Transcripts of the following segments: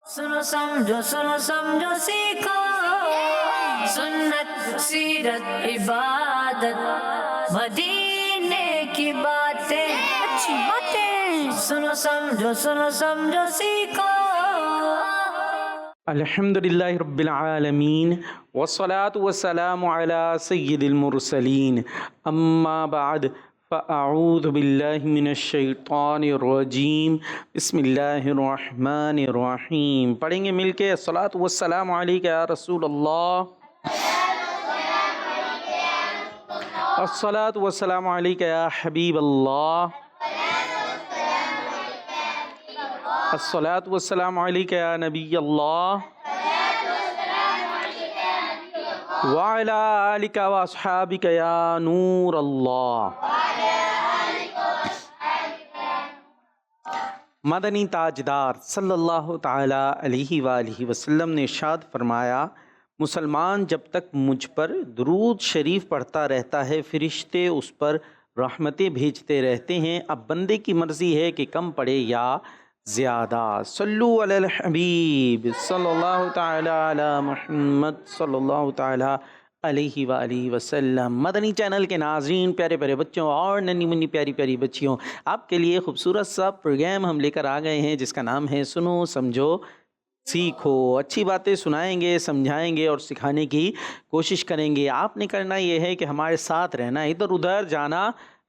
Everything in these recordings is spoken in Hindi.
सुनो समझो सीखो सुन्नत सीरत इबादत मदीने की बातें अच्छी बातें सुनो समझो सीखो। अल्हम्दुलिल्लाहि रब्बिल आलमीन वस्सलातु वस्सलामु अला सय्यिदिल मुरसलीन अम्मा बाद फ़अऊज़ु बिल्लाहि मिनश शैतानिर रजीम बिस्मिल्लाहिर रहमानिर रहीम। पढ़ेंगे मिलके अस्सलातु वस्सलामु अलैका या रसूल अल्लाह, अस्सलातु वस्सलामु अलैका या हबीब अल्लाह, अस्सलातु वस्सलामु अलैका या नबी अल्लाह व अला आलिका व अस्हाबिका या नूर अल्लाह। मदनी ताजदार सल्लल्लाहु ताला अलैहि वालिहि वसल्लम ने इरशाद फरमाया, मुसलमान जब तक मुझ पर दुरूद शरीफ पढ़ता रहता है फरिश्ते उस पर रहमतें भेजते रहते हैं। अब बंदे की मर्ज़ी है कि कम पढ़े या ज़्यादा। सल्लु अलल हबीब सल्लल्लाहु ताला अला मुहम्मद सल्लल्लाहु ताला अलैहि वालिहि वसल्लम। मदनी चैनल के नाज़रीन, प्यारे प्यारे बच्चों और नन्ही मुन्नी प्यारी प्यारी बच्चियों, आपके लिए खूबसूरत सा प्रोग्राम हम लेकर आ गए हैं जिसका नाम है सुनो समझो सीखो। अच्छी बातें सुनाएंगे, समझाएंगे और सिखाने की कोशिश करेंगे। आपने करना ये है कि हमारे साथ रहना, इधर उधर जाना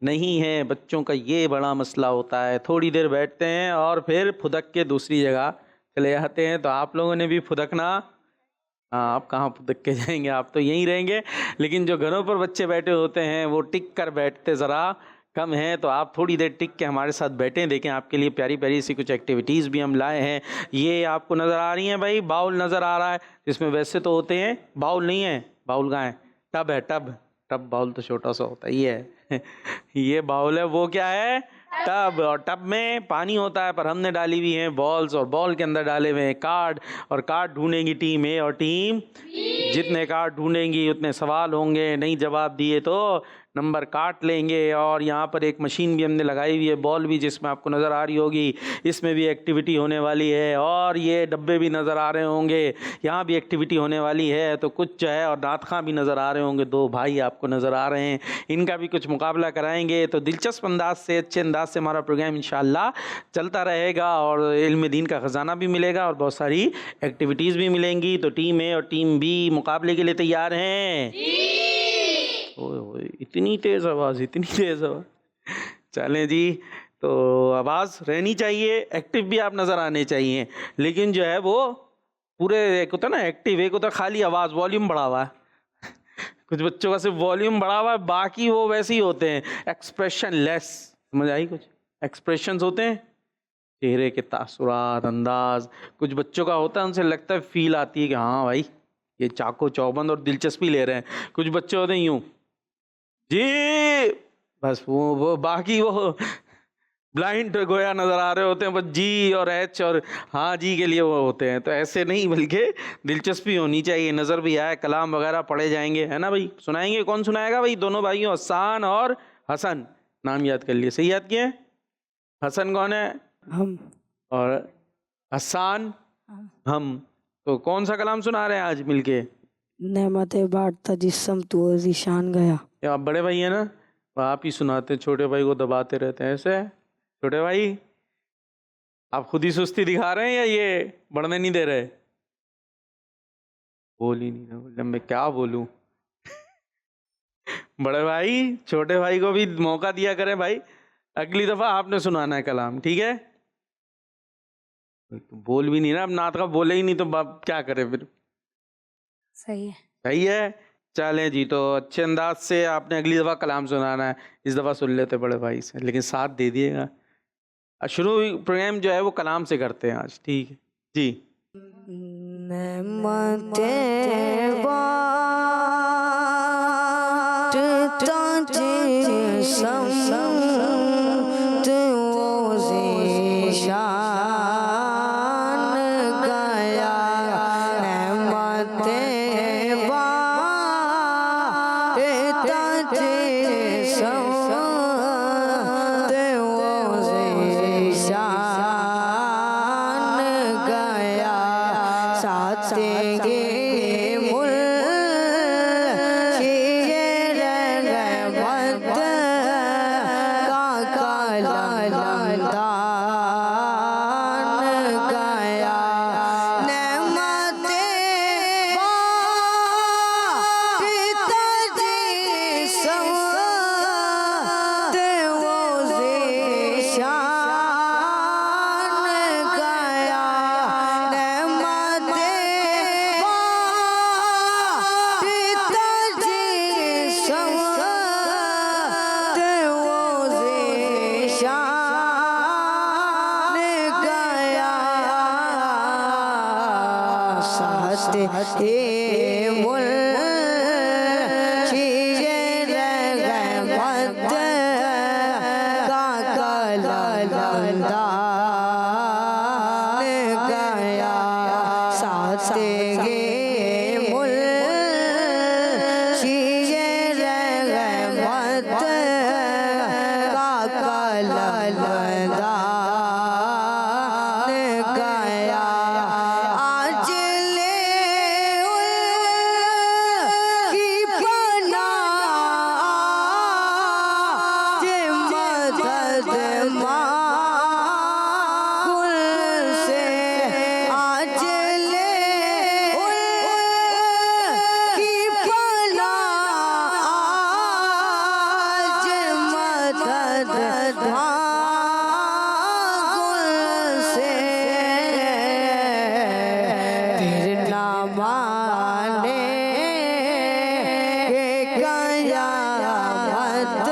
नहीं है। बच्चों का ये बड़ा मसला होता है, थोड़ी देर बैठते हैं और फिर फुदक के दूसरी जगह चले जाते हैं। तो आप लोगों ने भी फुदकना, आप कहाँ फुदक के जाएंगे, आप तो यहीं रहेंगे। लेकिन जो घरों पर बच्चे बैठे होते हैं वो टिक कर बैठते ज़रा कम है, तो आप थोड़ी देर टिक के हमारे साथ बैठें। देखें आपके लिए प्यारी प्यारी सी कुछ एक्टिविटीज़ भी हम लाए हैं। ये आपको नज़र आ रही हैं भाई, बाउल नज़र आ रहा है जिसमें वैसे तो होते हैं, बाउल नहीं है, बाउल कहाँ है, टब है, टब टब बाउल तो छोटा सा होता है, ये है ये बाउल है, वो क्या है, टब। और टब में पानी होता है, पर हमने डाली हुई हैं बॉल्स और बॉल के अंदर डाले हुए हैं कार्ड। और कार्ड ढूंढेंगी टीम ए और टीम, जितने कार्ड ढूंढेंगी उतने सवाल होंगे, नहीं जवाब दिए तो नंबर काट लेंगे। और यहाँ पर एक मशीन भी हमने लगाई हुई है, बॉल भी जिसमें आपको नज़र आ रही होगी, इसमें भी एक्टिविटी होने वाली है। और ये डब्बे भी नज़र आ रहे होंगे, यहाँ भी एक्टिविटी होने वाली है। तो कुछ जो है, और दाँत खां भी नज़र आ रहे होंगे, दो भाई आपको नज़र आ रहे हैं, इनका भी कुछ मुकाबला कराएंगे। तो दिलचस्प अंदाज से, अच्छे अंदाज से हमारा प्रोग्राम इंशाअल्लाह चलता रहेगा और इल्म दीन का ख़जाना भी मिलेगा और बहुत सारी एक्टिविटीज़ भी मिलेंगी। तो टीम ए और टीम बी मुकाबले के लिए तैयार हैं? ओए इतनी तेज़ आवाज़, इतनी तेज़ आवाज़, चलें जी। तो आवाज़ रहनी चाहिए, एक्टिव भी आप नज़र आने चाहिए। लेकिन जो है वो पूरे, एक होता है ना एक्टिव, एक होता है खाली आवाज़, वॉल्यूम बढ़ा हुआ है कुछ बच्चों का सिर्फ वॉल्यूम बढ़ा हुआ है, बाकी वो वैसे ही होते हैं, एक्सप्रेशन लेस। समझ आई? कुछ एक्सप्रेशंस होते हैं, चेहरे के तासुरात, अंदाज। कुछ बच्चों का होता है, उनसे लगता है, फील आती है कि हाँ भाई ये चाको चौबंद और दिलचस्पी ले रहे हैं। कुछ बच्चे होते हैं यूँ जी, बस वो बाकी वो ब्लाइंड गोया नज़र आ रहे होते हैं, बस जी और एच और हाँ जी के लिए वो होते हैं। तो ऐसे नहीं, बल्कि दिलचस्पी होनी चाहिए, नज़र भी आए, कलाम वगैरह पढ़े जाएंगे, है ना भाई। सुनाएंगे, कौन सुनाएगा भाई? दोनों भाइयों, हसन और हसन, नाम याद कर लिए, सही याद किए? हसन कौन है? हम। और हसान हम। तो कौन सा कलाम सुना रहे हैं आज मिलके? नेमते बांटता जिस्म तू ज़ीशान गया। ये आप बड़े भाई हैं ना, आप ही सुनाते, छोटे भाई को दबाते रहते हैं ऐसे। छोटे भाई, आप खुद ही सुस्ती दिखा रहे हैं या ये बढ़ने नहीं दे रहे? बोल ही नहीं रहे, मैं क्या बोलूं बड़े भाई छोटे भाई को भी मौका दिया करें भाई। अगली दफा आपने सुनाना है कलाम, ठीक है? तो बोल भी नहीं ना, अब नात का बोले ही नहीं तो बाप क्या करे फिर? सही है, सही है। चलें जी, तो अच्छे अंदाज से आपने अगली दफ़ा कलाम सुनाना है, इस दफ़ा सुन लेते बड़े भाई से, लेकिन साथ दे दिएगा। शुरू प्रोग्राम जो है वो कलाम से करते हैं आज, ठीक है जी। नेमते बांटता जिस्म तू ज़ीशान गया। नेमते बांटता जिस्म तू ज़ीशान गया। सातेगे मुर्शिद रहमत का ललदान गया नेमते पिताजी सवत वो ज़ेशान गया नेमते पिताजी सवत वो ज़ेशान गया साते मुर्शिद रहमत का ललदान गया साते मुर्शिद रहमत का ललदान गया आज ले की बना जे मदद मांगुल से आज ले की बना जे मदद मांगुल से फिर ना माने कयामत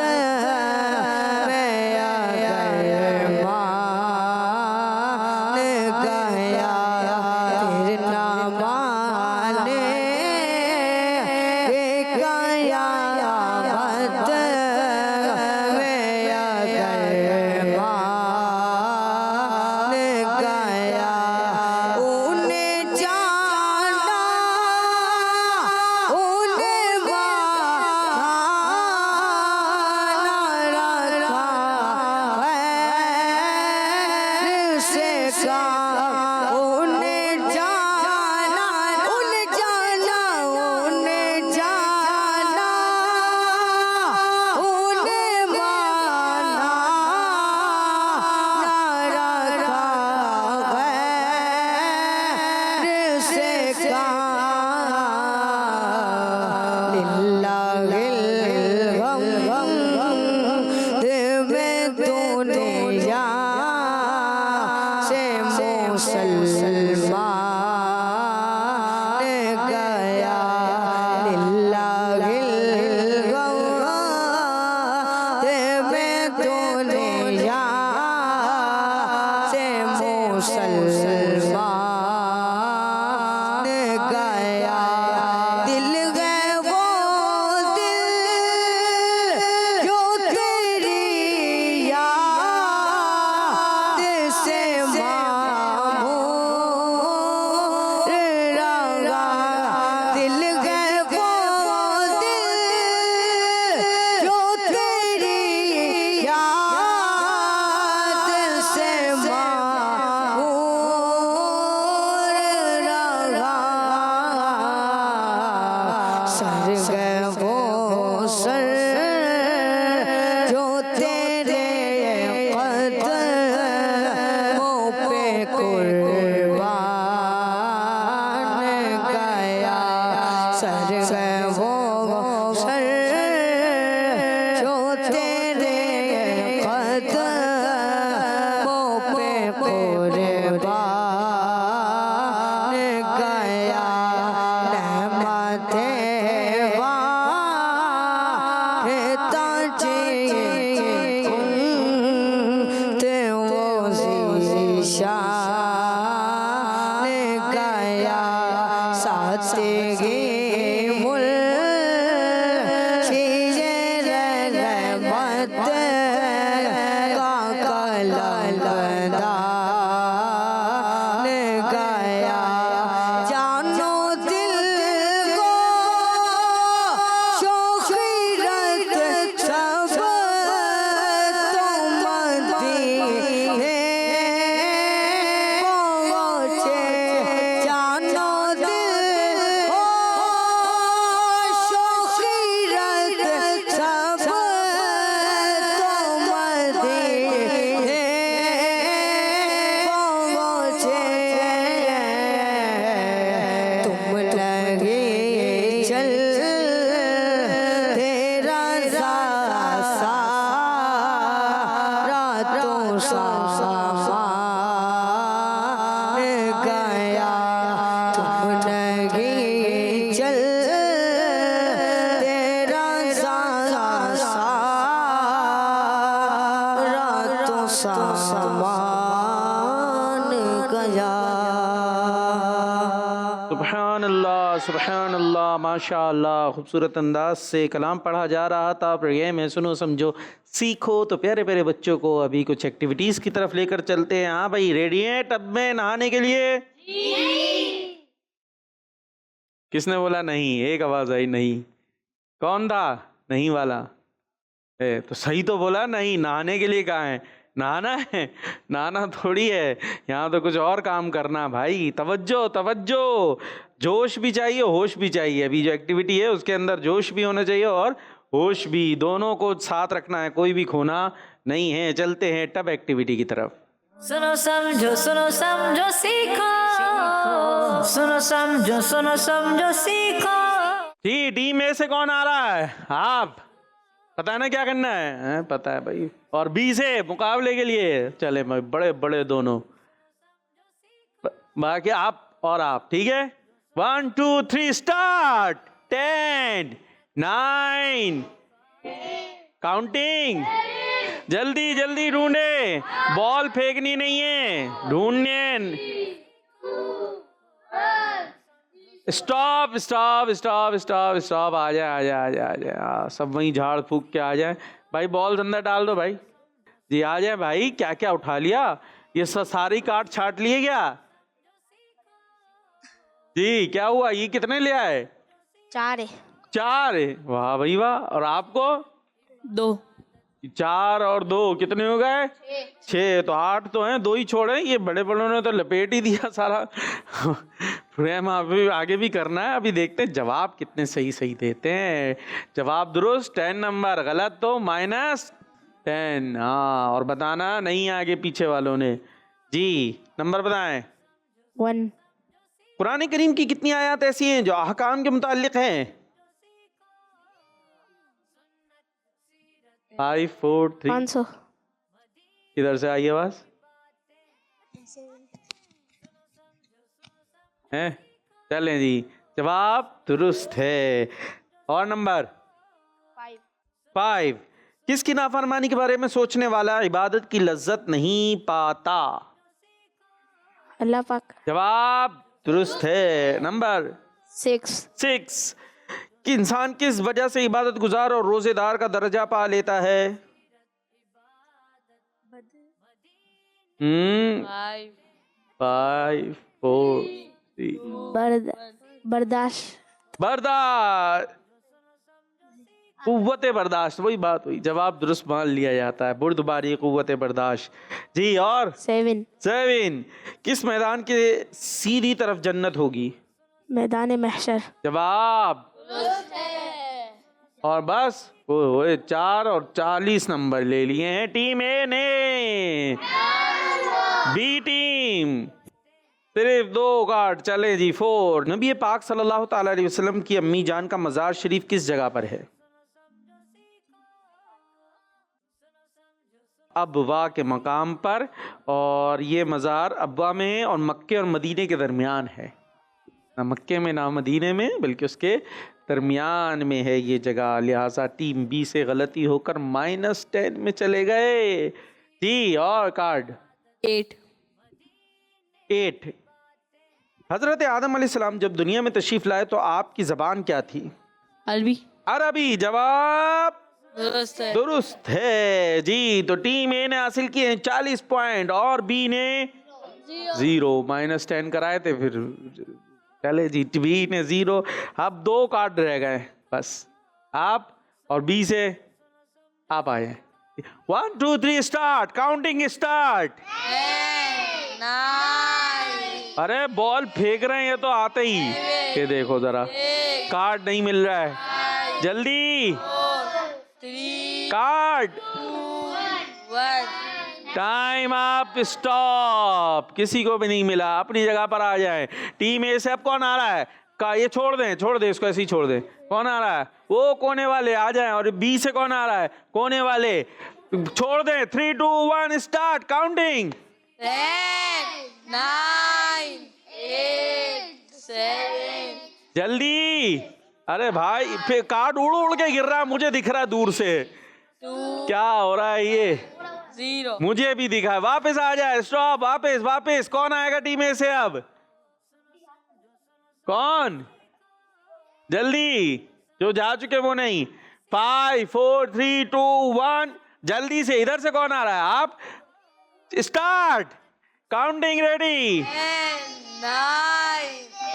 में अगर मान गया फिर ना माने कयामत में अगर मान गया उन्हें जाना उन्हें माना रखा है से का उन्हें जाना उन्हें जाना उन्हें जाना उन्हें माना रखा है से का लिल्लाहिल हम्द में दुनिया से मुसलमान गया लिल्लाहिल हम्द में दुनिया से मुसलमान गया दिल गए वो दिल जो तेरी याद से मामूर रंगा दिल गए वो दिल जो तेरी याद से मामूर रंगा सर गए वो सर जो तेरे कदमों पे कुर्बान गया सर गए वो सर जो तेरे कदमों पे कुर्बान गया रहमते ताजे ते वो ज़ीशान गया साते गे मुर्शिद रहमत का ललदान गया जानो दिल को शोखीरत सब तो मदीने पहुँचे जानो दिल सुभान अल्लाह, माशाअल्लाह। खूबसूरत अंदाज से कलाम पढ़ा जा रहा था, प्रोग्राम में सुनो समझो सीखो। तो प्यारे प्यारे बच्चों को अभी कुछ एक्टिविटीज़ की तरफ लेकर चलते हैं। हाँ भाई, रेडी हैं टब में नहाने के लिए? किसने बोला नहीं? एक आवाज़ आई नहीं। कौन था नहीं वाला? तो सही तो बोला, नहीं नहाने के लिए कहाँ है? नहाना है? नहाना थोड़ी है, यहाँ तो कुछ और काम करना भाई। तवज्जो तवज्जो, जोश भी चाहिए होश भी चाहिए। अभी जो एक्टिविटी है उसके अंदर जोश भी होना चाहिए और होश भी, दोनों को साथ रखना है, कोई भी खोना नहीं है। चलते हैं टब एक्टिविटी की तरफ। सुनो समझो सीखो, सुनो समझो सीखो। टीम ए से कौन आ रहा है? आप पता है ना क्या करना है? पता है भाई। और बी से मुकाबले के लिए चले भाई, बड़े बड़े दोनों। बाकी आप और आप, ठीक है? 1 2 3 स्टार्ट। 10 9 काउंटिंग। जल्दी जल्दी ढूंढे, बॉल फेंकनी नहीं है, ढूंढने। Stop stop stop stop stop. आ जाए आ जाए आ जाए आ जाए, सब वहीं झाड़ फूक के आ जाए भाई। बॉल अंदर डाल दो भाई जी, आ जाए भाई। क्या क्या उठा लिया? ये सारी काट छाट लिए क्या जी? क्या हुआ? ये कितने ले आए? 4 है। 4 है, वाह भाई वाह। और आपको? 2। 4 और 2 कितने हो गए? 6। तो 8 तो हैं, 2 ही छोड़े। ये बड़े बड़ों ने तो लपेट ही दिया सारा। प्रेम अभी आगे भी करना है। अभी देखते हैं जवाब कितने सही सही देते हैं। जवाब दुरुस्त, 10 नंबर। गलत तो -10। हाँ, और बताना नहीं आगे पीछे वालों ने जी। नंबर बताएं। 1। कुरान करीम की कितनी आयत ऐसी हैं जो अहकाम के मुताल्लिक हैं? 5 4 3। 500। इधर से आई आवाज है। चलें जी, जवाब दुरुस्त है। और नंबर 5। किसकी नाफरमानी के बारे में सोचने वाला इबादत की लज्जत नहीं पाता? अल्लाह पाक। जवाब दुरुस्त है। नंबर 6। कि इंसान किस वजह से इबादत गुजार और रोजेदार का दर्जा पा लेता है? 5 4 3। बर्दाश्त। कुव्वत बर्दाश्त, वही बात हुई। जवाब दुरुस्त मान लिया जाता है। बुर्दबारी कुव्वत बर्दाश्त जी। और 7। किस मैदान के सीधी तरफ जन्नत होगी? मैदान महशर। जवाब और बस वो 4 और 40 नंबर ले लिए हैं टीम ए ने। बी टीम सिर्फ 2 कार्ड। चले जी 4। नबी पाक सल्लल्लाहु ताला अलैहि वसल्लम की अम्मी जान का मज़ार शरीफ किस जगह पर है? अबवा के मकाम पर। और ये मज़ार अबवा में है और मक्के और मदीने के दरमियान है। ना मक्के में ना मदीने में, बल्कि उसके दरमियान में है ये जगह। लिहाजा टीम बी से गलती होकर -10 में चले गए जी। और कार्ड 8। हजरत आदम अलैहिस्सलाम जब दुनिया में तशरीफ लाए तो आपकी जबान क्या थी? अरबी। जवाब दुरुस्त है जी। तो टीम ए ने हासिल किए हैं 40 पॉइंट और बी ने 0। -10 कराए थे फिर। चले जी, बी ने 0। अब 2 कार्ड रह गए बस, आप और बी से आप आए। 1 2 3 स्टार्ट। Counting start. 9। अरे बॉल फेंक रहे हैं ये तो आते ही। ये देखो जरा, कार्ड नहीं मिल रहा है, जल्दी 3 कार्ड। 2 1। Time up, stop. किसी को भी नहीं मिला, अपनी जगह पर आ जाए। टीम ए से अब कौन आ रहा है? का ये छोड़ दें इसको, ऐसे ही छोड़ दें। कौन आ रहा है? वो कोने वाले आ जाएं। और बी से कौन आ रहा है? कोने वाले छोड़ दें। 3 2 1 स्टार्ट। काउंटिंग। 10 9 8 7। जल्दी। अरे भाई फिर कार्ड उड़ उड़ के गिर रहा है, मुझे दिख रहा है दूर से। 2 क्या हो रहा है ये? 0। मुझे भी दिखा है। वापस आ जाए। स्टॉप। वापस। कौन आएगा टीम ए से अब? कौन? जल्दी, जो जा चुके वो नहीं। 5 4 3 2 1, जल्दी से। इधर से कौन आ रहा है? आप। Start counting. रेडी? 10, 9,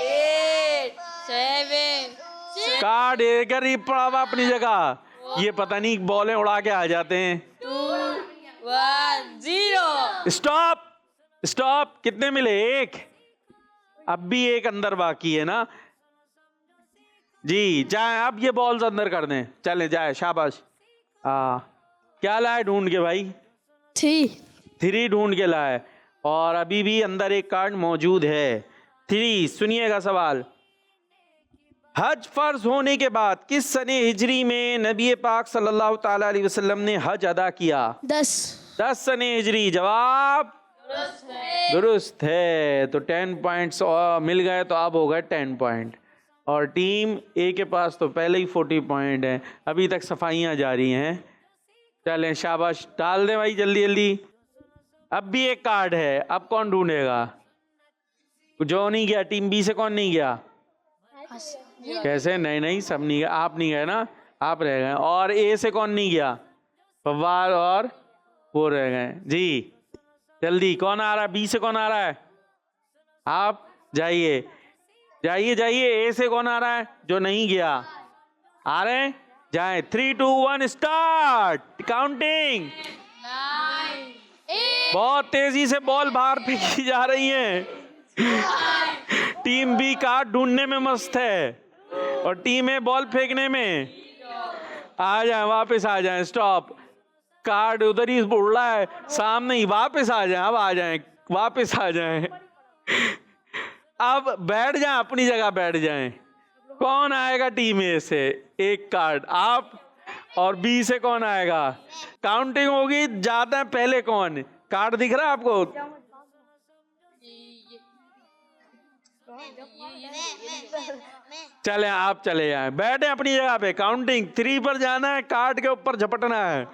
8, 7, 6, कार्ड देकर ही पड़ा हुआ अपनी जगह। ये पता नहीं बॉलें उड़ा के आ जाते हैं। 2, 1, 0। Stop stop. कितने मिले? 1। अब भी 1 अंदर बाकी है ना जी। जाए अब ये बॉल्स अंदर कर दें। चले जाए, शाबाश। क्या लाए ढूंढ के भाई? 3 ढूंढ के लाए, और अभी भी अंदर एक कार्ड मौजूद है। 3। सुनिएगा सवाल। हज फर्ज होने के बाद किस सने हिजरी में नबी पाक सल्लल्लाहु ताला अलैहि वसल्लम ने हज अदा किया? 10 सने हिजरी। जवाब दुरुस्त है। तो 10 पॉइंट्स मिल गए, तो अब हो गए 10 पॉइंट। और टीम ए के पास तो पहले ही 40 पॉइंट है। अभी तक सफाइयाँ जारी हैं। चलें, शाबाश। डाल दें भाई जल्दी जल्दी। अब भी एक कार्ड है। अब कौन ढूंढेगा? जो नहीं गया टीम बी से, कौन नहीं गया? कैसे? नहीं, सब नहीं गए। आप नहीं गए ना, आप रह गए। और ए से कौन नहीं गया? फवाद और वो रह गए जी। जल्दी, कौन आ रहा है? बी से कौन आ रहा है? आप जाइए जाइए जाइए। ए से कौन आ रहा है जो नहीं गया? आ रहे हैं? जाए। 3 2 1 स्टार्ट काउंटिंग। 9, 8, बहुत तेजी से बॉल बाहर फेंकी जा रही है। टीम बी कार्ड ढूंढने में मस्त है, और टीम ए बॉल फेंकने में। आ जाए, वापस आ जाए। स्टॉप। कार्ड उधर ही उड़ रहा है, सामने ही। वापस आ जाए। अब आ जाए, वापस आ जाए। अब बैठ जाए, अपनी जगह बैठ जाए। कौन आएगा टीम ए से? एक कार्ड आप। और बी से कौन आएगा? काउंटिंग होगी, ज्यादा पहले कौन? कार्ड दिख रहा है आपको? चले, आप चले जाए, बैठे अपनी जगह पे। काउंटिंग 3 पर जाना है, कार्ड के ऊपर झपटना है,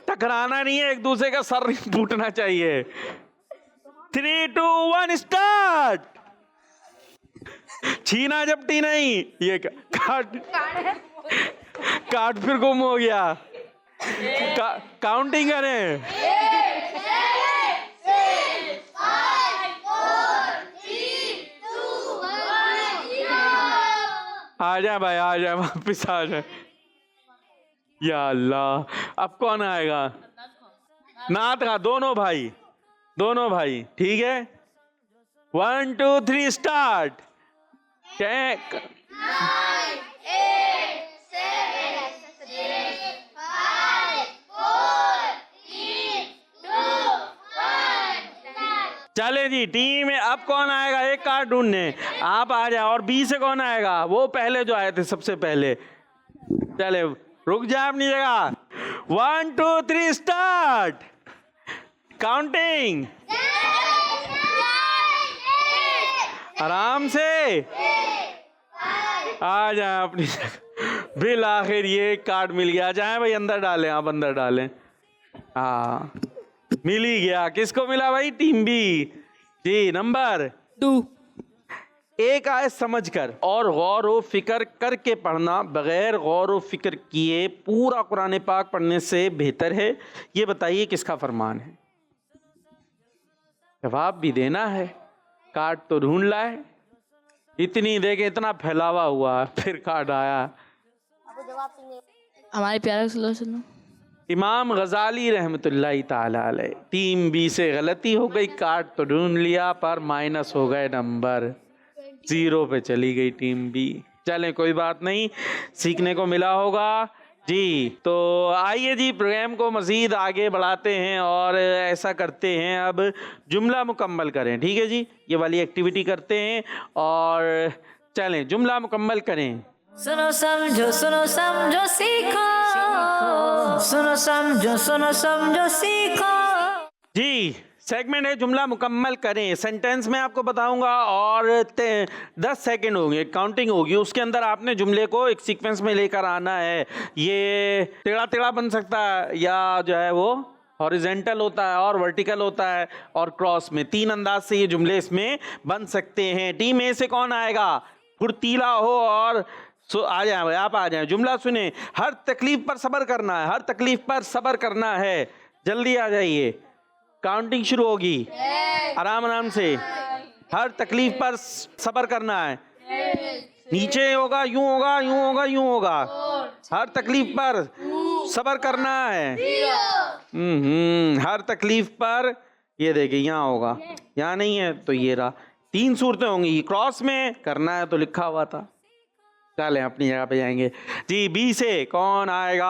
टकराना नहीं है, एक दूसरे का सर नहीं फूटना चाहिए। 3 2 1 स्टार्ट। छीना झपटी नहीं। ये कार्ड फिर गुम हो गया। काउंटिंग करें। 8, 7, 6, 5, 4, 3, 2, 1, 0। आ जाए भाई, आ जाए, वापिस आ जाए। या अल्लाह, अब कौन आएगा? नाथ का। दोनों भाई ठीक है। 1 2 3 स्टार्ट। 9, 8, 7, 6, 5, 4, 3, 2, 1। चले जी, टीम में अब कौन आएगा? एक कार्ड ढूंढने। आप आ जाए। और बी से कौन आएगा? वो पहले जो आए थे, सबसे पहले। चले, रुक जाए अपनी जगह। 1 2 3 स्टार्ट काउंटिंग। आराम से आ जाए अपनी जगह। बिल आखिर ये कार्ड मिल गया। जाए भाई, अंदर डालें। आप अंदर डालें। हाँ, मिल ही गया। किसको मिला भाई? टीम बी जी। नंबर 2 एक आयत समझकर और गौर व फिक्र करके पढ़ना बगैर गौर व फिक्र किए पूरा कुरान पाक पढ़ने से बेहतर है। ये बताइए किसका फरमान है? जवाब भी देना है। कार्ड तो ढूंढ लाए, इतनी देखे, इतना फैलावा हुआ, फिर कार्ड आया। हमारे प्यारे सल्लल्लाहु इमाम गजाली रहमतुल्लाह ताला अलैह। टीम बी से गलती हो गई, कार्ड तो ढूंढ लिया पर माइनस हो गए नंबर। 0 पे चली गई टीम बी। चलें, कोई बात नहीं, सीखने को मिला होगा जी। तो आइए जी, प्रोग्राम को मज़ीद आगे बढ़ाते हैं और ऐसा करते हैं। अब जुमला मुकम्मल करें, ठीक है जी। ये वाली एक्टिविटी करते हैं और चलें, जुमला मुकम्मल करें। सुनो समझो सीखो। सुनो समझो सीखो। जी, सेगमेंट है जुमला मुकम्मल करें। सेंटेंस में आपको बताऊंगा और 10 सेकंड होंगे, काउंटिंग होगी। उसके अंदर आपने जुमले को एक सीक्वेंस में लेकर आना है। ये टेढ़ा टेढ़ा बन सकता है, या जो है वो हॉरिजेंटल होता है, और वर्टिकल होता है, और क्रॉस में। 3 अंदाज से ये जुमले इसमें बन सकते हैं। टीम ए से कौन आएगा? फुर्तीला हो और आ जाए भाई, आप आ जाए। जुमला सुने, हर तकलीफ पर सब्र करना है, हर तकलीफ पर सब्र करना है। जल्दी आ जाइए, काउंटिंग शुरू होगी। आराम आराम से, हर तकलीफ पर सब्र करना है। नीचे होगा, यूं होगा, यूं होगा, यूं होगा। हर तकलीफ पर सब्र करना है। हर तकलीफ पर, ये देखिए यहाँ होगा, यहाँ नहीं है तो ये रहा। 3 सूरतें होंगी, क्रॉस में करना है तो लिखा हुआ था। चलें अपनी जगह पे जाएंगे जी। बी से कौन आएगा?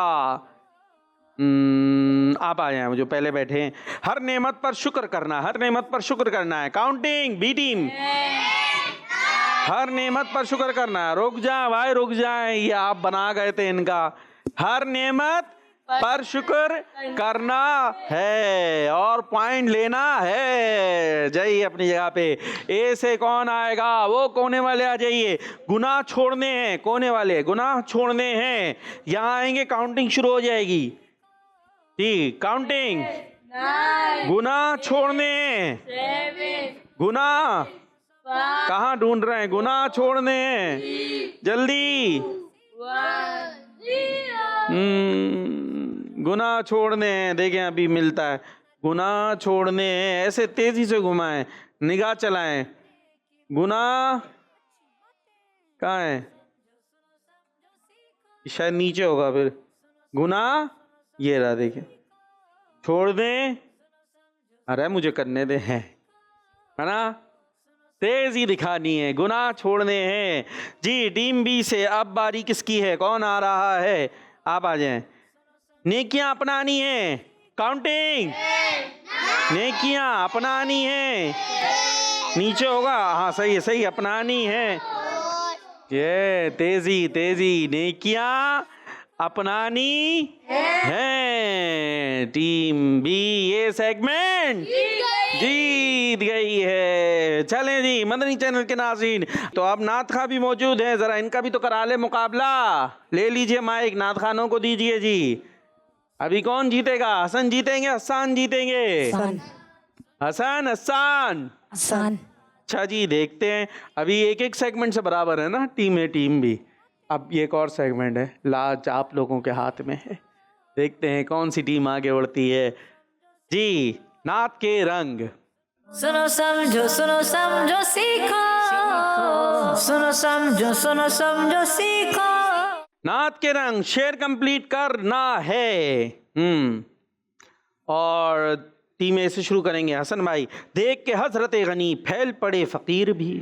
आप आ जाए जो पहले बैठे हैं। हर नेमत पर शुक्र करना, हर नेमत पर शुक्र करना है। Counting, B team. हर नेमत पर शुक्र करना है। रुक जाए भाई, रुक जाए, ये आप बना गए थे इनका। हर नेमत पर शुक्र करना है और पॉइंट लेना है। जाइए अपनी जगह पे। ए से कौन आएगा? वो कोने वाले आ जाइए। गुनाह छोड़ने हैं, कोने वाले गुनाह छोड़ने हैं। यहाँ आएंगे, काउंटिंग शुरू हो जाएगी। ठीक, काउंटिंग। गुनाह छोड़ने, गुनाह कहाँ ढूंढ रहे हैं? गुनाह छोड़ने हैं, जल्दी। गुनाह छोड़ने हैं, देखें अभी मिलता है। गुनाह छोड़ने हैं, ऐसे तेजी से घुमाएं, निगाह चलाएं। गुनाह कहाँ है? शायद नीचे होगा फिर। गुनाह ये रहा, देखें। छोड़ दें, अरे मुझे करने दे, है ना? तेजी दिखानी है, गुनाह छोड़ने हैं जी। टीम बी से अब बारी किसकी है? कौन आ रहा है? आप आ जाएं। नेकियां अपनानी है, काउंटिंग। नेकियां अपनानी है, नीचे होगा, हाँ सही है, सही, अपनानी है। ये तेजी तेजी, नेकियां अपनानी है। टीम बी ये सेगमेंट जीत गई है। चलें जी मदनी चैनल के नाज़रीन, तो अब नात खां भी मौजूद हैं, जरा इनका भी तो करा ले मुकाबला। ले लीजिए माइक, नात खानों को दीजिए जी। अभी कौन जीतेगा? हसन जीतेंगे, हसान जीतेंगे? हसन, हसान, हसन। अच्छा जी, देखते हैं। अभी एक एक सेगमेंट से बराबर है ना, टीम ए टीम बी। अब ये एक और सेगमेंट है, लाज आप लोगों के हाथ में है। देखते हैं कौन सी टीम आगे बढ़ती है जी। नात के रंग। सुनो समझो, सुनो समझो सीखो, सुनो समझो, सुनो समझो सीखो। नात के रंग, शेर कंप्लीट करना है। और टीम ए से शुरू करेंगे। हसन भाई, देख के हजरत गनी फैल पड़े फकीर भी।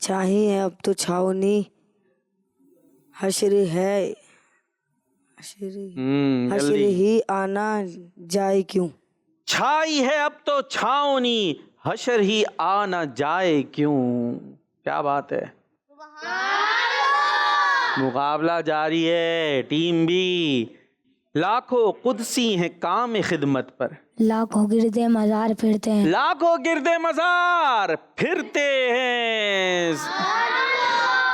छाही है अब तो छावनी, हशर है हशर ही आना जाए क्यों। छाई है अब तो छावनी, हशर ही आ न जाए क्यों। क्या बात है, मुकाबला जारी है। टीम बी, लाखों कुदसी हैं काम खिदमत पर, लाखों गिरदे मजार फिरते हैं, लाखों गिरदे मजार फिरते हैं।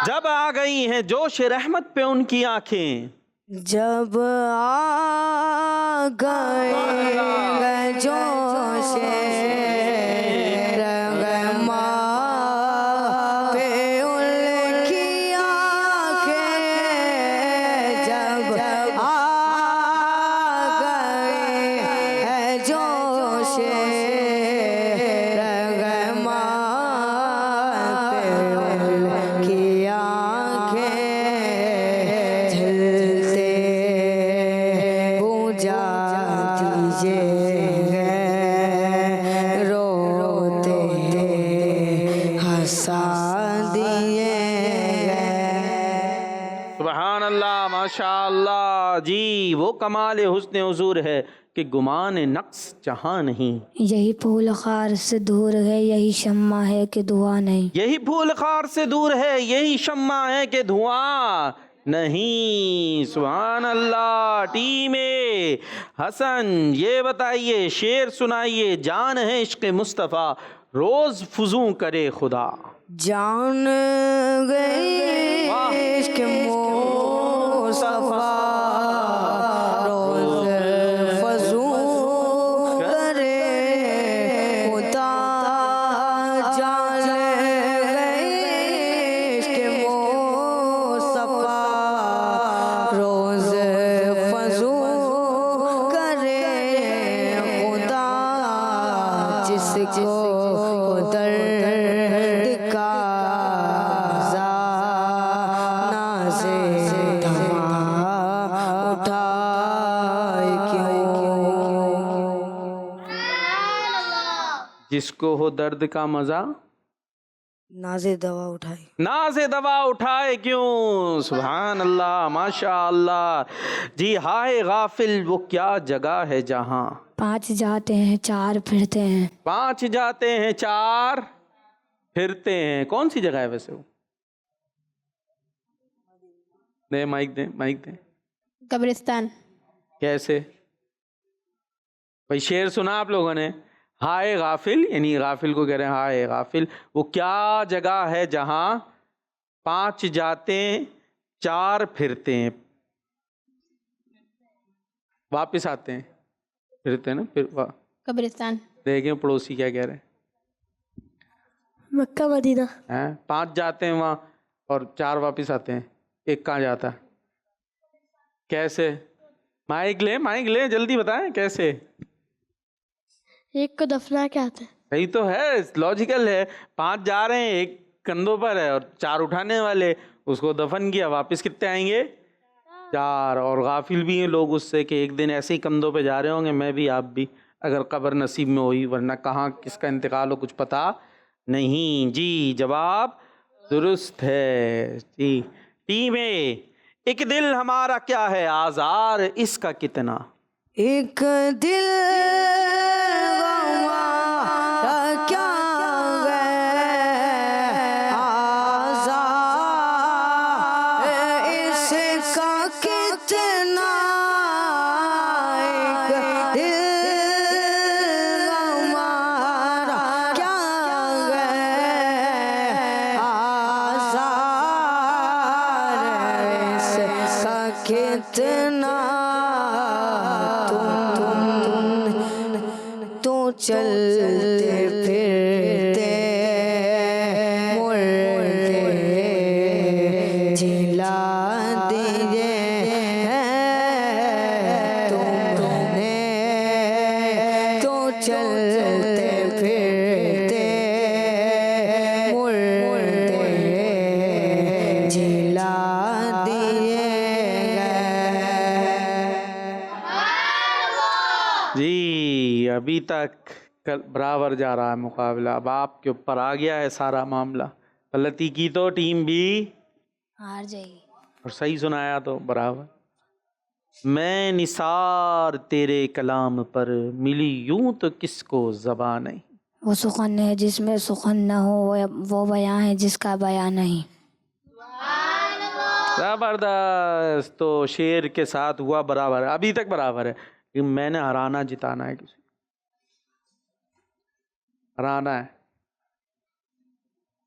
जब आ गई हैं जोश रहमत पे उनकी आंखें, जब आ गए जोश माशाअल्लाह जी। वो कमाल हुस्न हुजूर है कि गुमान नक्स जहां नहीं। यही फूल खार से दूर है, यही शम्मा है कि धुआं नहीं। यही फूल खार से दूर है, यही शम्मा है कि धुआं नहीं। सुभान अल्लाह। टीम ए हसन, ये बताइए, शेर सुनाइए। जान है इश्क मुस्तफ़ा, रोज फुजू करे खुदा। जान गई इश्क मुस्तफ़ा, रोज फजू करे खुदा। जान जिसको हो दर्द का मजा नाज़े दवा उठाई। ना से दवा उठाए क्यों। सुभान अल्लाह, माशा अल्लाह। जी, हाय गाफिल वो क्या जगह है जहाँ 5 जाते हैं 4 फिरते हैं। 5 जाते हैं 4 फिरते हैं। कौन सी जगह है वैसे वो? दे माइक दे, माइक दे। कब्रिस्तान। कैसे भाई? शेर सुना आप लोगों ने? हाय गाफिल, यानी गाफिल को कह रहे हैं हाय गाफिल वो क्या जगह है जहां 5 जाते 4 फिरते हैं, वापिस आते हैं, फिरते हैं ना फिर कब्रिस्तान। देखें पड़ोसी क्या कह रहे हैं। Mecca Medina. हैं 5 जाते हैं वहां और 4 वापिस आते हैं, एक कहाँ जाता है? कैसे? माइक ले जल्दी बताएं कैसे। एक को दफना के आते हैं। सही तो है, लॉजिकल है। 5 जा रहे हैं, एक कंधों पर है और 4 उठाने वाले, उसको दफन किया, वापस कितने आएंगे? 4। और गाफिल भी हैं लोग उससे कि एक दिन ऐसे ही कंधों पे जा रहे होंगे, मैं भी आप भी, अगर कब्र नसीब में हुई, वरना कहाँ किसका इंतकाल हो कुछ पता नहीं। जी, जवाब दुरुस्त है। जी, टीम ए, एक दिल हमारा क्या है आजार इसका कितना। एक दिल गंवारा क्या है आज़ार इसका कितना। एक दिल गंवारा क्या है आज़ार इसका कितना। तो चलते फिरते मुर्दे जिला दिए हैं तुमने। तो चलते फिरते मुर्दे जिला दिए गए। जी, अभी तक बराबर जा रहा है मुकाबला, अब आपके ऊपर आ गया है सारा मामला। गलती की तो टीम भी हार जाएगी और सही सुनाया तो बराबर। मैं निसार तेरे कलाम पर मिली यूं तो किसको ज़बान नहीं। वो सुखन है जिसमें सुखन न हो, वो बयां है जिसका बयां नहीं। जबरदस्त। तो शेर के साथ हुआ बराबर है, अभी तक बराबर है, लेकिन मैंने हराना जिताना है, किसी हराना है।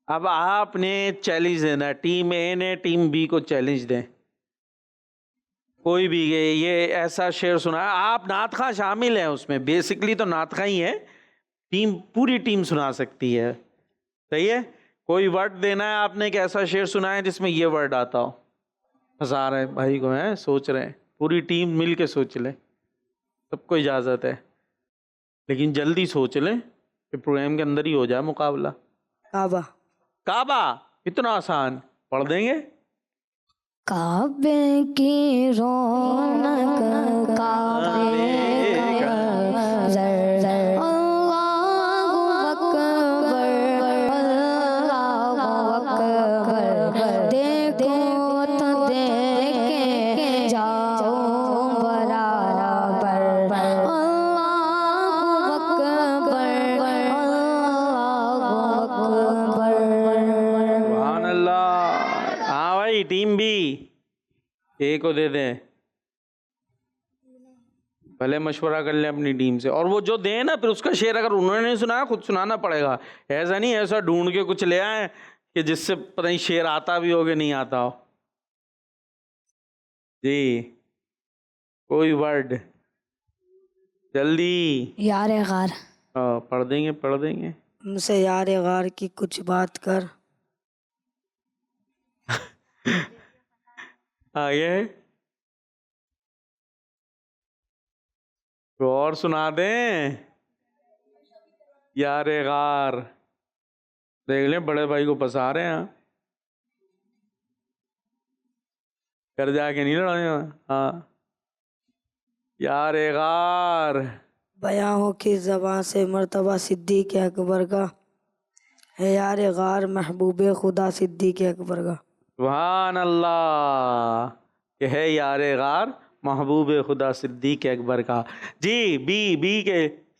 अब आपने चैलेंज देना है, टीम ए ने टीम बी को चैलेंज दें। कोई भी ये ऐसा शेर सुना है, आप नात खां शामिल हैं उसमें, बेसिकली तो नात खां ही है, टीम पूरी टीम सुना सकती है, सही है। कोई वर्ड देना है आपने कि ऐसा शेर सुना है जिसमें ये वर्ड आता हो। फंसा रहे भाई को, हैं सोच रहे हैं, पूरी टीम मिल के सोच ले, सबको इजाज़त है, लेकिन जल्दी सोच लें कि प्रोग्राम के अंदर ही हो जाए मुकाबला। काबा। काबा, इतना आसान, पढ़ देंगे। काबे की रौनक काबे का ज़र अल्लाहु अकबर अल्लाहु अकबर। देखो तो देखे जाओ बराबर अल्लाहु अकबर अल्लाहु अकबर। सुभान अल्लाह। हाँ भाई, टीम बी ए को दे दें, भले मशवरा कर लें अपनी टीम से, और वो जो दे ना फिर उसका शेर अगर उन्होंने नहीं सुनाया खुद सुनाना पड़ेगा। ऐसा नहीं ऐसा ढूंढ के कुछ ले आए कि जिससे पता नहीं शेर आता भी हो कि नहीं आता हो। जी, कोई वर्ड जल्दी। यार गार। पढ़ देंगे पढ़ देंगे। हमसे यार गार की कुछ बात कर। आगे तो और सुना दें। यार गार, देख लें बड़े भाई को फंसा रहे हैं, कर जाके नहीं लड़ाए। हाँ, यार गार बयां हो की ज़बान से मर्तबा सिद्दीक़ अकबर का है यार गार महबूब खुदा सिद्दीक़ अकबर का। सुभान अल्लाह कि है यारे गार महबूब खुदा सिद्दीक़ अकबर का। जी बी के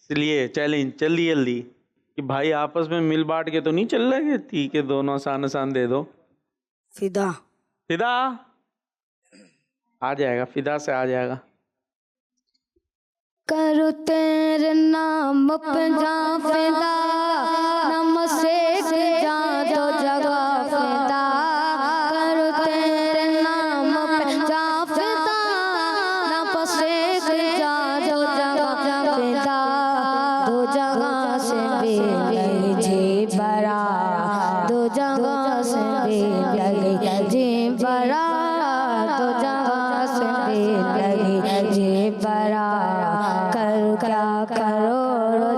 लिए चैलेंज जल्दी जल्दी कि भाई आपस में मिल बांट के तो नहीं चल रहे, ठीक है दोनों आसान आसान दे दो। फिदा फिदा आ जाएगा, फिदा से आ जाएगा। करो तेरे नाम पे जा फिदा, नम से जा जो जगह फिदा। करो तेरे नाम पे जा फिदा, नम से जा जो जगह फिदा। दो जगह से भी लगी जी बरा, दो जगह से भी लगी जी बरा, दो जगह से भी लगी जी बरा। कर क्या करो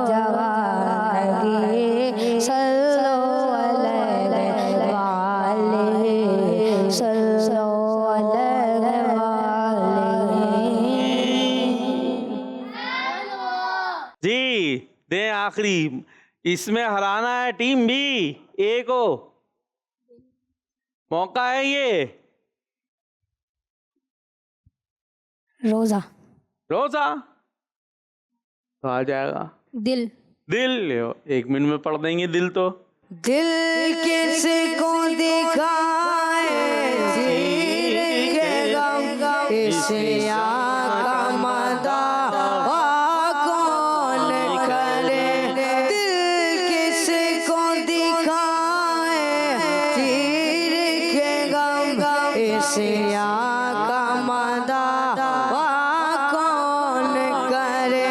जवान लगी, सल्लो अलैहि वाले, सल्लो अलैहि वाले। जी दे आखिरी, इसमें हराना है टीम बी ए को, मौका है ये। रोजा रोजा तो आ जाएगा। दिल। दिल एक मिनट में पढ़ देंगे दिल तो। दिल किसको दिखाए चीर के गम, इसे आका मदावा कौन करे। दिल किसको दिखाए चीर के गम, इसे आका मदावा कौन करे।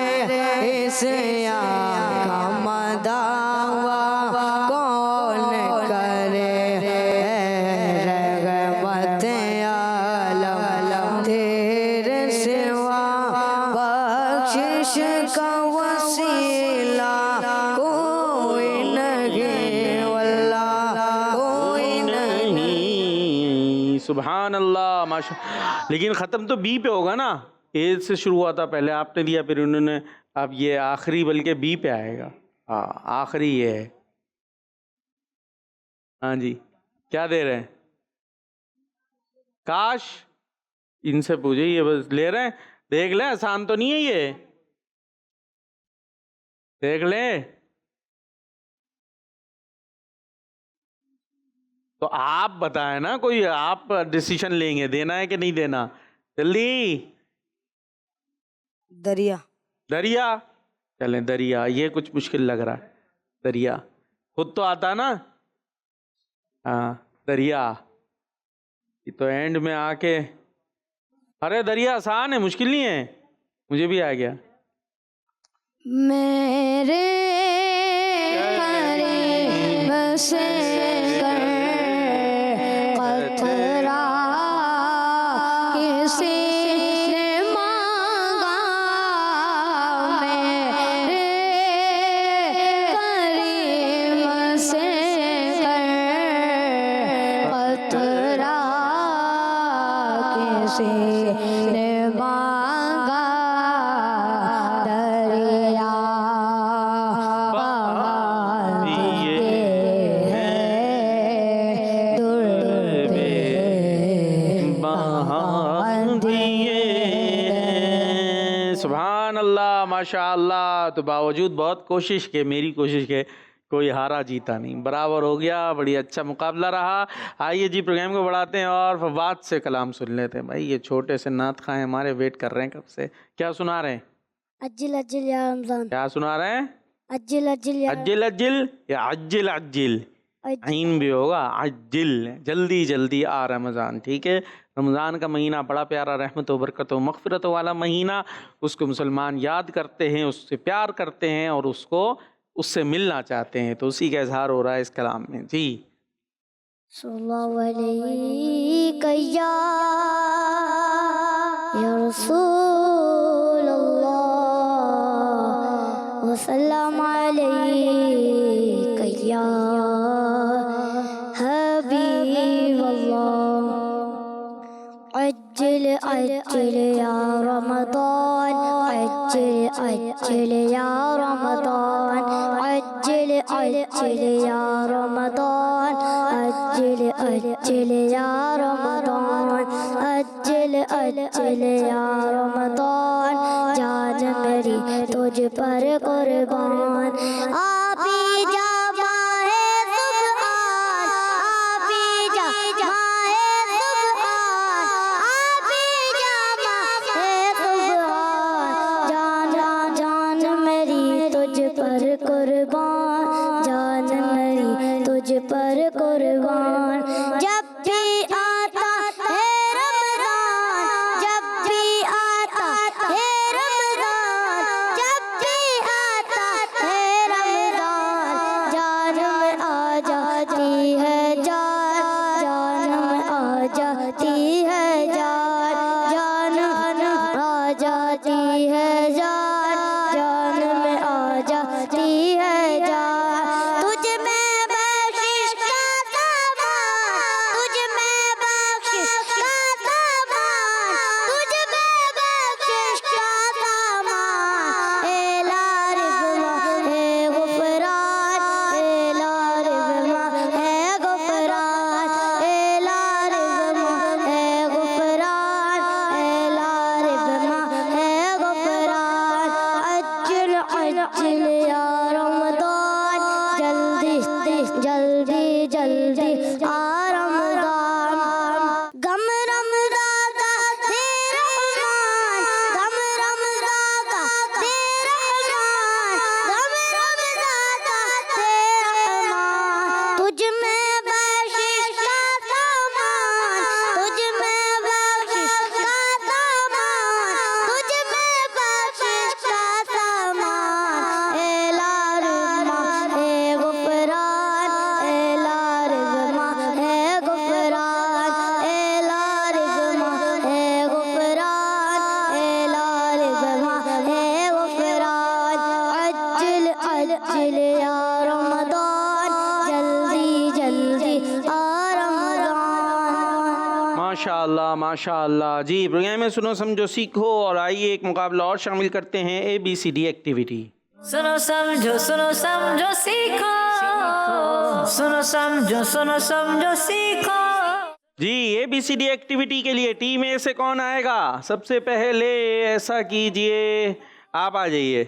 इसे आका मदावा कौन करे। रहमत आलम तेरे सिवा, बख्शिश का वसीला कोई नहीं, वल्लाह कोई नहीं। सुभान अल्लाह माशा। लेकिन ख़त्म तो बी पे होगा ना, ए से शुरू हुआ था पहले आपने दिया, फिर उन्होंने, अब ये आखिरी बल्कि बी पे आएगा। हाँ आखिरी ये है। हाँ जी क्या दे रहे हैं? काश इनसे पूछे, ये बस ले रहे हैं, देख लें आसान तो नहीं है ये, देख लें। तो आप बताएं ना, कोई आप डिसीजन लेंगे, देना है कि नहीं देना, जल्दी। दरिया दरिया, चलें दरिया, ये कुछ मुश्किल लग रहा है। दरिया खुद तो आता ना, हाँ दरिया। ये तो एंड में आके, अरे दरिया आसान है, मुश्किल नहीं है, मुझे भी आ गया। मेरे करीब से कतरा किसी ने मांगा, मेरे करीब से कतरा किसी ने मांगा। दरिया सुभान अल्लाह माशा अल्लाह। तो बावजूद बहुत कोशिश के, मेरी कोशिश के, कोई हारा जीता नहीं, बराबर हो गया। बड़ी अच्छा मुकाबला रहा। आइए जी प्रोग्राम को बढ़ाते हैं और फवाद से कलाम सुन लेते हैं। भाई ये छोटे से नात खाएं हमारे वेट कर रहे हैं कब से। क्या सुना रहे हैं? अज्जिल अज्जिल या रमजान। क्या सुना रहे हैं? अज्जिल अज्जिल या अज्जिल अज्जिल या अज्जिल अज्जिल, आइन भी होगा, अज्जिल, जल्दी जल्दी आ रमज़ान। ठीक है, रमज़ान का महीना बड़ा प्यारा, रहमत व बरकत व मग़फ़िरत वाला महीना। उसको मुसलमान याद करते हैं, उससे प्यार करते हैं और उसको उससे मिलना चाहते हैं। तो उसी का इजहार हो रहा है इस कलाम में। जी सल्लल्लाहु अलैहि या रसूल अल्लाह वसल्लम अलैहि या हबीब अल्लाह। अज्जिल अज्जिल या रमज़ान, अज्जिल अज्जिल या रमज़ान, अज्जिल अज्जिल या रमज़ान, अज्जिल अज्जिल या रमज़ान, अज्जिल अज्जिल या रमज़ान, जान मेरी तुझ पर कुर्बान। आप ही जा माहे सुब्हान, आप ही जा माहे सुब्हान, आप ही जा माहे सुब्हान, जान जान मेरी तुझ पर कुर्बान, जान मेरी तुझ पर कुर्बान। जब भी आता है रमज़ान, जब भी आता है रमज़ान, जब भी आता है रमज़ान, जान में आ जाती है जान, जान में आ जाती है जान, जान में आ जाती है जान, जान में आ जाती है जान। तुझ में बख्शिश का सामान, तुझ में बख्शिश का सामान, तुझ में बख्शिश का सामान। ए लारिफ़मा है गुफ़रान, ए लारिफ़मा है गुफ़रान, ए लारिफ़मा है गुफ़रान, ए लारिफ़मा है गुफ़रान। अज्जिल अज्जिल या रमज़ान, जल्दी जल्दी जल्दी आ रमज़ान। गम रमज़ान का दे रहमान, गम रमज़ान का दे रहमान, गम रमज़ान का दे रहमान। तुझ में बख्शिश का सामान, तुझ में बख्शिश का सामान, तुझ में बख्शिश का सामान। ए लारिफ़मा है गुफ़रान, ए लारिफ़मा है गुफ़रान, ए लारिफ़मा है गुफ़रान, ए लारिफ़मा है गुफ़रान। अज्जिल अज्जिल या रमज़ान, जल्दी जल्दी आ रमज़ान। माशाअल्लाह माशाअल्लाह। जी प्रोग्राम में सुनो समझो सीखो और आइए एक मुकाबला और शामिल करते हैं ABCD एक्टिविटी। सुनो समझो सीखो, सुनो समझो सीखो। जी ABCD एक्टिविटी के लिए टीम ए से कौन आएगा? सबसे पहले ऐसा कीजिए, आप आ जाइए।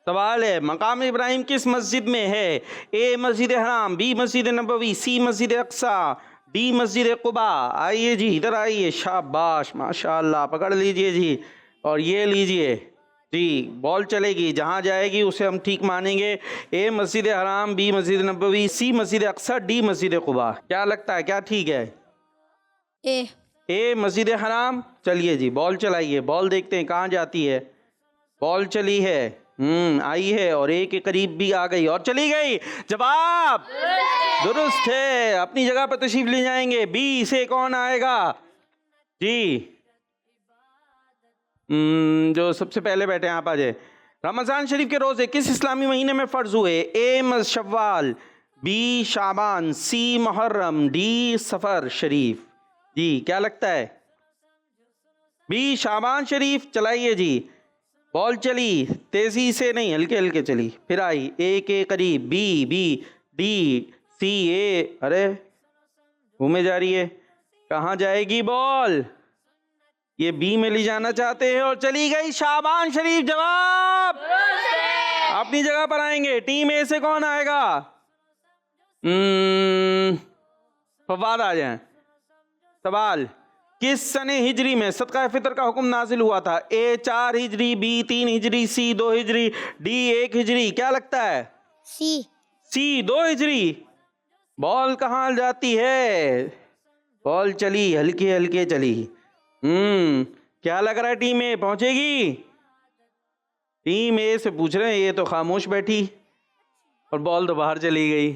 सवाल है मकाम इब्राहिम किस मस्जिद में है? A मस्जिद हराम, B मस्जिद नबवी, C मस्जिद अक्सा, D मस्जिद कुबा। आइए जी इधर आइए, शाबाश माशाअल्लाह, पकड़ लीजिए जी और ये लीजिए जी, बॉल चलेगी, जहाँ जाएगी उसे हम ठीक मानेंगे। A मस्जिद हराम, B मस्जिद नबवी, C मस्जिद अक्सा, D मस्जिद कुबा। क्या लगता है क्या ठीक है? ए मस्जिद हराम। चलिए जी बॉल चलाइए, बॉल देखते हैं कहाँ जाती है। बॉल चली है, आई है और ए के करीब भी आ गई और चली गई। जवाब दुरुस्त है, अपनी जगह पर तशरीफ ले जाएंगे। बी से कौन आएगा जी? जो सबसे पहले बैठे हैं आप आ जाए। रमज़ान शरीफ के रोज़े किस इस्लामी महीने में फ़र्ज हुए? ए शव्वाल, बी शाबान, सी मुहर्रम, डी सफ़र शरीफ। जी क्या लगता है? बी शाबान शरीफ। चलाइए जी, बॉल चली, तेजी से नहीं, हल्के हल्के चली, फिर आई ए के करीब, बी डी सी ए। अरे घूमे जा रही है, कहाँ जाएगी बॉल? ये बी में ले जाना चाहते हैं और चली गई शाबान शरीफ। जवाब अपनी जगह पर आएंगे। टीम ए से कौन आएगा? फवाद आ जाए। सवाल किस सने हिजरी में सदका फितर का हुक्म नाजिल हुआ था? ए 4 हिजरी, बी 3 हिजरी, सी 2 हिजरी, डी 1 हिजरी। क्या लगता है? सी 2 हिजरी। बॉल कहाँ जाती है? बॉल चली, हल्के हल्के चली। क्या लग रहा है टीम ए पहुंचेगी? टीम ए से पूछ रहे हैं, ये तो खामोश बैठी और बॉल तो बाहर चली गई।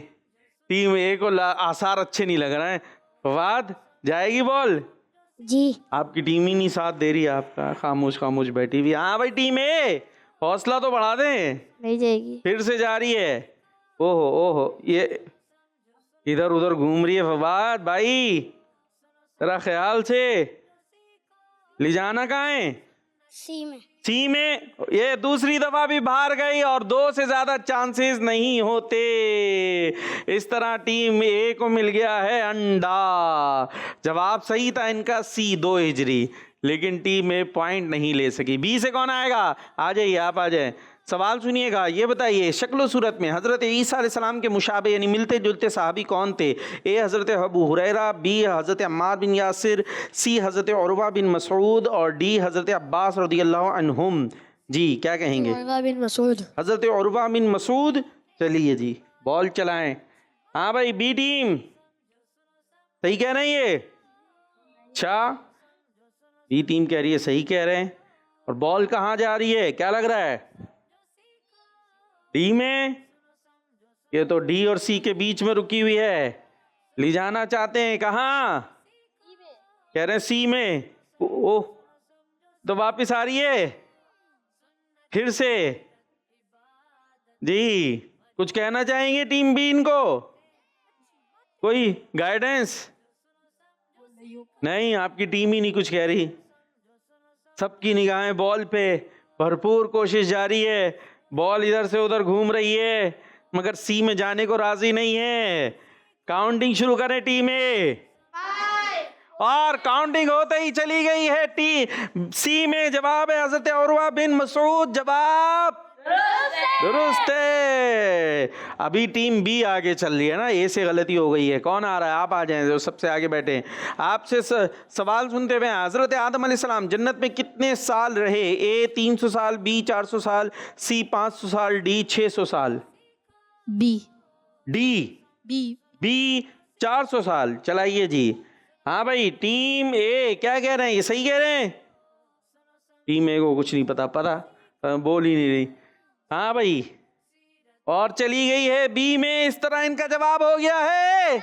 टीम ए को आसार अच्छे नहीं लग रहे हैं। फवाद जाएगी बॉल? जी आपकी टीम ही नहीं साथ दे रही है आपका, खामोश खामोश बैठी हुई। हाँ भाई टीम ए, हौसला तो बढ़ा दें। नहीं जाएगी, फिर से जा रही है। ओहो ओहो, ये इधर उधर घूम रही है। फवाद भाई जरा ख्याल से, ले जाना कहाँ है? सी में। सी में ये दूसरी दफा भी बाहर गई और 2 से ज्यादा चांसेस नहीं होते। इस तरह टीम ए को मिल गया है अंडा। जवाब सही था इनका सी 2 हिजरी, लेकिन टीम ए पॉइंट नहीं ले सकी। बी से कौन आएगा? आ जाइए, आप आ जाए। सवाल सुनिएगा, ये बताइए शक्ल सूरत में हज़रत ईसा अलैहिस्सलाम के मुशाबे यानी मिलते जुलते सहाबी कौन थे? ए हज़रत अबू हुरैरा, बी हज़रत अम्मार बिन यासिर, सी हज़रत उरवा बिन मसूद और डी हज़रत अब्बास रज़ियल्लाहु अन्हुम। जी क्या कहेंगे? उरवा बिन मसूद। हज़रत उरवा बिन मसूद। चलिए जी बॉल चलाएं। हाँ भाई बी टीम सही कह रहे हैं ये? अच्छा बी टीम कह रही है सही कह रहे हैं। और बॉल कहाँ जा रही है, क्या लग रहा है? डी में। ये तो डी और सी के बीच में रुकी हुई है। ले जाना चाहते हैं कहाँ? कह रहे हैं सी में। ओह तो वापस आ रही है फिर से। जी कुछ कहना चाहेंगे टीम बी इनको? कोई गाइडेंस? नहीं, आपकी टीम ही नहीं कुछ कह रही। सबकी निगाहें बॉल पे, भरपूर कोशिश जारी है। बॉल इधर से उधर घूम रही है मगर सी में जाने को राजी नहीं है। काउंटिंग शुरू करें टीम ए। और काउंटिंग होते ही चली गई है टी सी में। जवाब है हज़रत उरवा बिन मसूद। जवाब दुरुस्त है। अभी टीम बी आगे चल रही है ना, ए से गलती हो गई है। कौन आ रहा है? आप आ जाएं, जो सबसे आगे बैठे हैं। आपसे सवाल सुनते हुए, हज़रत आदम अलैहिस्सलाम जन्नत में कितने साल रहे? ए 300 साल, बी 400 साल, सी 500 साल, डी 600 साल। बी। डी बी 400 साल। चलाइए जी। हाँ भाई टीम ए क्या कह रहे हैं? ये सही कह रहे हैं? टीम ए को कुछ नहीं पता बोल ही नहीं रही। हाँ भाई और चली गई है बी में। इस तरह इनका जवाब हो गया है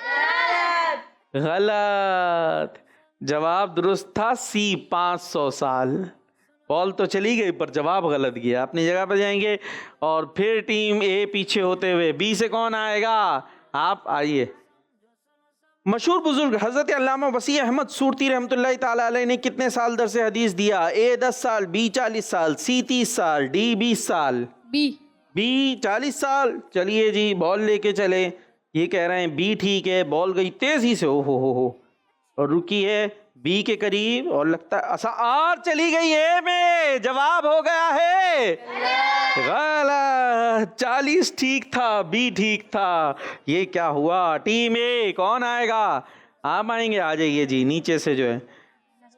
गलत। जवाब दुरुस्त था सी 500 साल। बॉल तो चली गई पर जवाब गलत गया। अपनी जगह पर जाएंगे और फिर टीम ए पीछे होते हुए बी से कौन आएगा? आप आइए। मशहूर बुजुर्ग हज़रत अल्लामा वसी अहमद सूरती रहमतुल्लाह ताला अलैह ने कितने साल दर्स हदीस दिया? ए 10 साल, बी 40 साल, सी 30 साल, डी 20 साल। बी 40 साल। चलिए जी बॉल लेके चले। ये कह रहे हैं बी ठीक है। बॉल गई तेजी से हो और रुकी है बी के करीब और लगता है और चली गई ए में। जवाब हो गया है गलत। 40 ठीक था, बी ठीक था। ये क्या हुआ? टीम ए कौन आएगा? आप आएंगे, आ जाइए जी नीचे से। जो है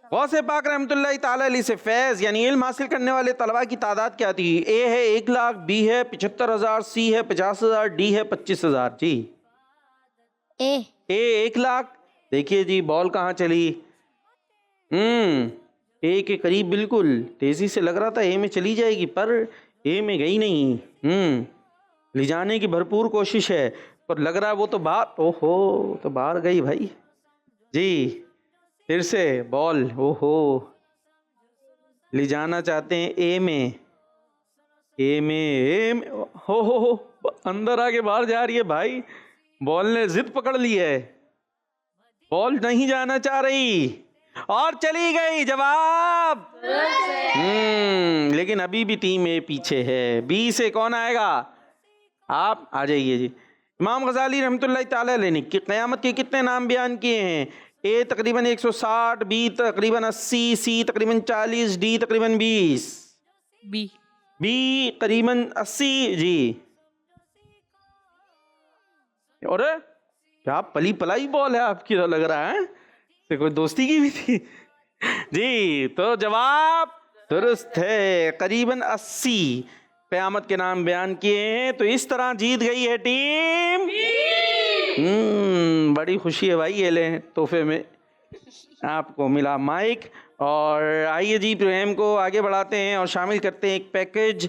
गौसे पाक रहमतुल्लाह ताला अलैह से फैज़ यानी इल्म हासिल करने वाले तलबा की तादाद क्या थी? ए है 1 लाख, बी है 75,000, सी है 50,000, डी है 25,000। जी ए 1 लाख। देखिए जी बॉल कहाँ चली? ए के करीब बिल्कुल तेजी से लग रहा था ए में चली जाएगी पर ए में गई नहीं। ले जाने की भरपूर कोशिश है पर लग रहा है वो तो बाहर। ओहो तो बाहर गई भाई जी। फिर से बॉल ले जाना चाहते हैं ए में। हो अंदर आके बाहर जा रही है भाई। बॉल ने जिद पकड़ ली है। बॉल नहीं जाना चाह रही और चली गई। जवाब लेकिन अभी भी टीम ए पीछे है। बी से कौन आएगा? आप आ जाइए जी। इमाम गजाली रहमतुल्लाह ताला अलैह ने क़यामत के कितने नाम बयान किए हैं? ए तकरीबन 160, बी तकरीबन 80, सी तकरीबन 40, डी तकरीबन 20। बी करीबन 80 जी। और क्या पली पलाई बॉल है आपकी? तो लग रहा है तो कोई दोस्ती की भी थी जी। तो जवाब दुरुस्त है, करीबन 80 क़यामत के नाम बयान किए हैं। तो इस तरह जीत गई है टीम। बड़ी खुशी है भाई। ये ले तोहफे में आपको मिला माइक। और आइए जी प्रोग्राम को आगे बढ़ाते हैं और शामिल करते हैं एक पैकेज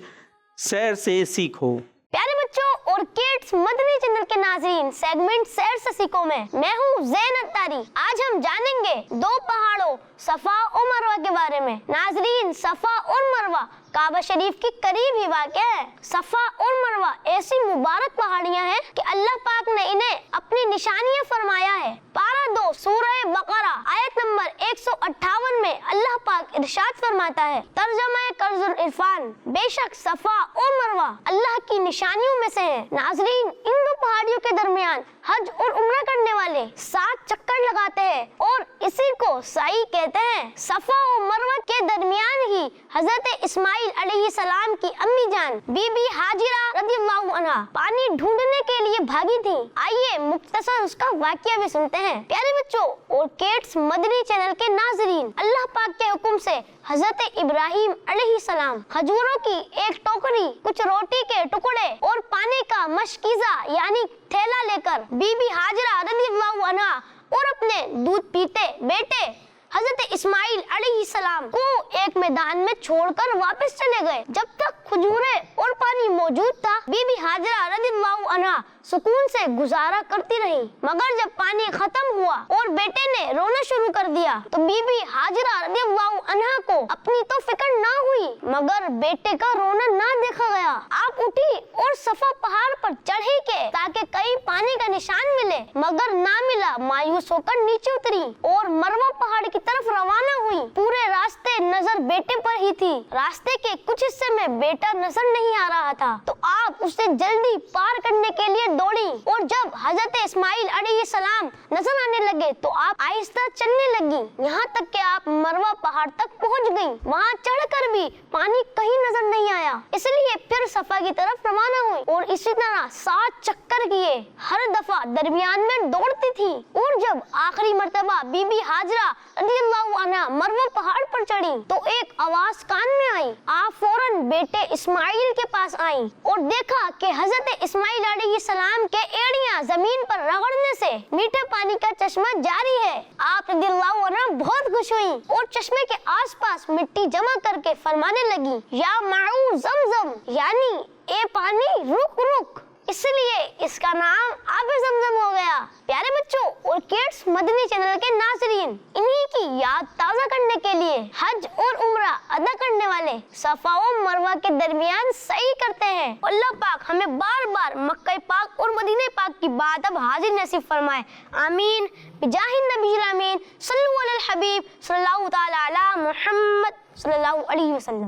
सैर से सीखो। प्यारे बच्चों और किड्स मदनी चैनल के नाज़रीन, सेगमेंट सैर से सीखो में मैं हूँ ज़ैन अत्तारी। आज हम जानेंगे 2 पहाड़ों सफ़ा और मरवा के बारे में। नाज़रीन सफ़ा और मरवा काबा शरीफ के करीब ही वाक़या है। सफ़ा और मरवा ऐसी मुबारक पहाड़ियाँ हैं कि अल्लाह पाक ने इन्हें अपनी निशानियाँ फरमाया है। पारा 2 सूरह बकरा आयत नंबर 158 में अल्लाह पाक इरशाद फरमाता है, तर्जमा कर्जुल इरफान, बेशक सफा और मरवा अल्लाह की निशानियों में से है। नाजरीन, इन दो पहाड़ियों के दरमियान हज और उम्रा करने वाले 7 चक्कर लगाते हैं और इसी को साई कहते हैं। सफा और मरवा के दरमियान ही हजरत इस्माइल अलैहिस्सलाम की अम्मी जान बीबी हाजिरा रज़ियल्लाहु अन्हा पानी ढूंढने के लिए भागी थी। आइए मुख्तसर उसका वाकया भी सुनते हैं। प्यारे बच्चों और किड्स मदनी चैनल के नाजरीन, अल्लाह पाक के हुक्म से हजरत इब्राहिम अलैहिस्सलाम खजूरों की एक टोकरी, कुछ रोटी के टुकड़े और पानी का मशकीजा यानी थैला लेकर बीबी हाजिरा रज़ियल्लाहु अन्हा और अपने दूध पीते बेटे हजरत इस्माइल अलैहिस्सलाम को एक मैदान में छोड़कर वापस चले गए। जब तक खजूरें और पानी मौजूद था, बीबी हाजिरा रज़ियल्लाहु अन्हा सुकून से गुजारा करती रही। मगर जब पानी खत्म हुआ और बेटे ने रोना शुरू कर दिया तो बीबी हाजिरा रज़ियल्लाहु अन्हा को अपनी तो फिक्र ना हुई मगर बेटे का रोना ना देखा गया। आप उठी और सफा पहाड़ पर चढ़ी के ताकि कहीं पानी का निशान मिले, मगर ना मिला। मायूस होकर नीचे उतरी और मरवा पहाड़ की तरफ रवाना हुई। पूरे रास्ते नजर बेटे पर ही थी। रास्ते के कुछ हिस्से में बेटा नजर नहीं आ रहा था तो आप उसे जल्दी पार करने के लिए दौड़ी और जब हजरत इस्माइल अलैहिस्सलाम नजर आने लगे तो आप आहिस्ता चलने लगी, यहाँ तक कि आप मरवा पहाड़ तक पहुँच गयी। वहाँ चढ़कर भी पानी कहीं नजर नहीं आया, इसलिए फिर सफा की तरफ रवाना हुई और इसी तरह 7 चक्कर किए। हर दफा दरमियान में दौड़ती थी और जब आखिरी मर्तबा बीबी हाजिरा रज़ियल्लाहु अन्हा मरवा पहाड़ पर चढ़ी तो एक आवाज कान में आई। आप फौरन बेटे इस्माइल के पास आई और देखा कि हजरत इस्माइल अलैहिस्सलाम के एड़ियां जमीन पर रगड़ने से मीठे पानी का चश्मा जारी है। आप रज़ियल्लाहु अन्हा बहुत खुश हुई और चश्मे के आसपास मिट्टी जमा करके फरमाने लगी, या माऊ ज़मज़म, यानी ए पानी रुक रुक, इसलिए इसका नाम आबे ज़मज़म हो गया। प्यारे बच्चों और किड्स मदनी चैनल के नाज़रीन, इन्हीं की याद ताज़ा करने के लिए हज और उम्रा अदा करने वाले सफा और मरवा के दरमियान सही करते हैं। अल्लाह पाक हमें बार बार मक्का पाक और मदीना पाक की बात अब हाजिर नसीब फरमाए। आमीन बिजाहिन नबील आमीन सल्लल्लाहु अलैहि हबीब सल्लल्लाहु तआला अला मुहम्मद सल्लल्लाहु अलैहि वसल्लम।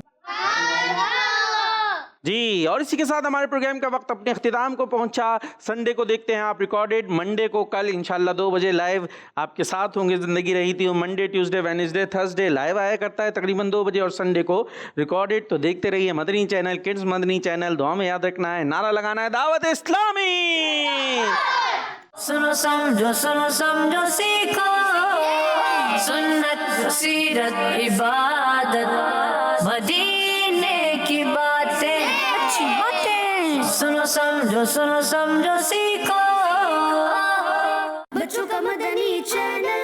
जी, और इसी के साथ हमारे प्रोग्राम का वक्त अपने अख्तिताम को पहुंचा। संडे को देखते हैं आप रिकॉर्डेड, मंडे को कल इंशाल्लाह 2 बजे लाइव आपके साथ होंगे। ज़िंदगी रही थी Monday Tuesday Wednesday Thursday live आया करता है तकरीबन 2 बजे और संडे को रिकॉर्डेड। तो देखते रहिए Madani channel, kids Madani channel. दुआ में याद रखना है, नारा लगाना है दावत इस्लामी। सुनो समझो सीखो सुन्नत सीरत इबादत मदीने की बातें, अच्छी बातें। सुनो समझो सीखो बच्चों का मदनी चैनल।